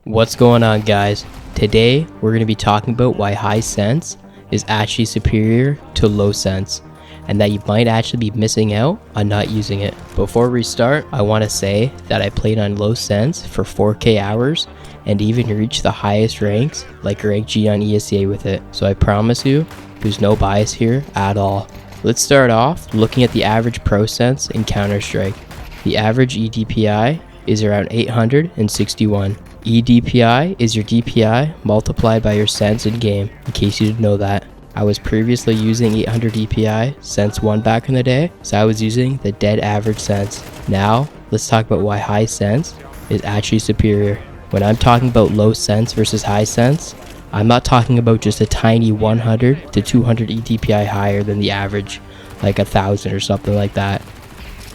What's going on, guys? Today we're going to be talking about why high sense is actually superior to low sense, and that you might actually be missing out on not using it. Before we start, I want to say that I played on low sense for 4K hours and even reached the highest ranks like rank G on ESEA with it, so I promise you there's no bias here at all. Let's start off looking at the average pro sense in Counter-Strike. The average EDPI is around 861. EDPI is your DPI multiplied by your sense in game, in case you didn't know that. I was previously using 800 DPI Sense 1 back in the day, so I was using the dead average sense. Now, let's talk about why high sense is actually superior. When I'm talking about low sense versus high sense, I'm not talking about just a tiny 100 to 200 EDPI higher than the average, like 1,000 or something like that.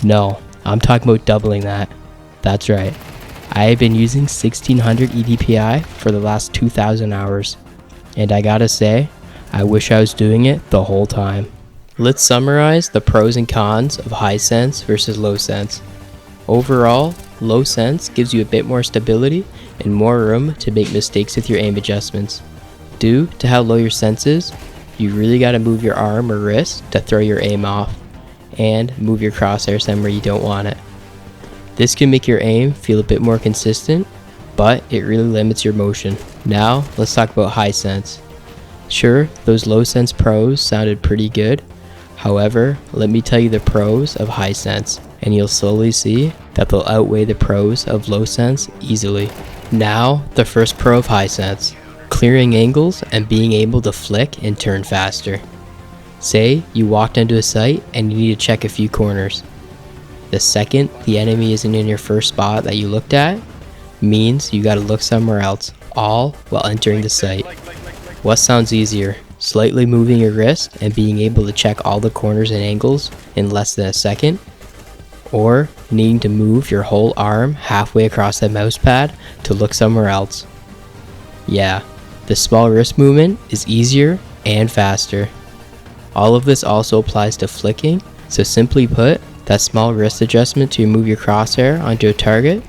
No, I'm talking about doubling that. That's right. I have been using 1600 EDPI for the last 2000 hours, and I gotta say, I wish I was doing it the whole time. Let's summarize the pros and cons of high sense versus low sense. Overall, low sense gives you a bit more stability and more room to make mistakes with your aim adjustments. Due to how low your sense is, you really gotta move your arm or wrist to throw your aim off, and move your crosshair somewhere you don't want it. This can make your aim feel a bit more consistent, but it really limits your motion. Now, let's talk about high sense. Sure, those low sense pros sounded pretty good. However, let me tell you the pros of high sense, and you'll slowly see that they'll outweigh the pros of low sense easily. Now, the first pro of high sense: clearing angles and being able to flick and turn faster. Say you walked into a site and you need to check a few corners. The second the enemy isn't in your first spot that you looked at means you gotta look somewhere else, all while entering the site. What sounds easier, slightly moving your wrist and being able to check all the corners and angles in less than a second, or needing to move your whole arm halfway across the mouse pad to look somewhere else? Yeah, the small wrist movement is easier and faster. All of this also applies to flicking, so simply put, that small wrist adjustment to move your crosshair onto a target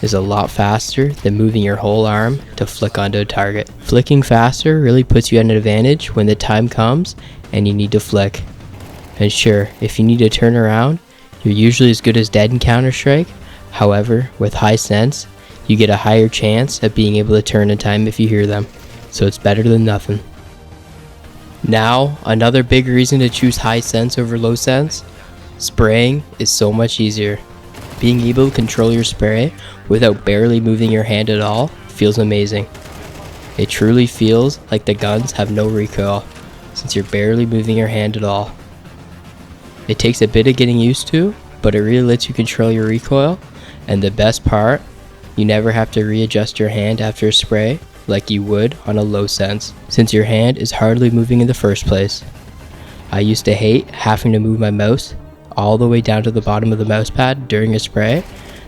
is a lot faster than moving your whole arm to flick onto a target. Flicking faster really puts you at an advantage when the time comes and you need to flick. And sure, if you need to turn around, you're usually as good as dead in Counter-Strike. However, with high sense, you get a higher chance of being able to turn in time if you hear them, so it's better than nothing. Now, another big reason to choose high sense over low sense: spraying is so much easier. Being able to control your spray without barely moving your hand at all feels amazing. It truly feels like the guns have no recoil, since you're barely moving your hand at all. It takes a bit of getting used to, but it really lets you control your recoil, and the best part, you never have to readjust your hand after a spray like you would on a low sense, since your hand is hardly moving in the first place. I used to hate having to move my mouse all the way down to the bottom of the mouse pad during a spray,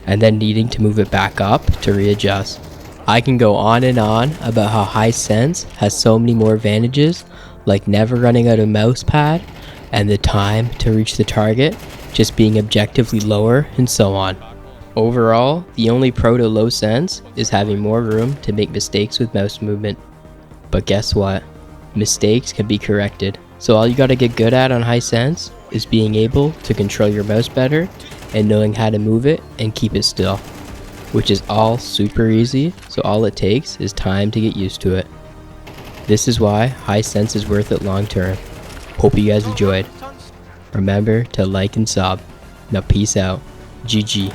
and then needing to move it back up to readjust. I can go on and on about how high sense has so many more advantages, like never running out of mouse pad, and the time to reach the target just being objectively lower, and so on. Overall, the only pro to low sense is having more room to make mistakes with mouse movement. But guess what? Mistakes can be corrected. So all you gotta get good at on high sense is being able to control your mouse better and knowing how to move it and keep it still, which is all super easy, so all it takes is time to get used to it. This is why high sense is worth it long term. Hope you guys enjoyed. Remember to like and sub. Now peace out. GG.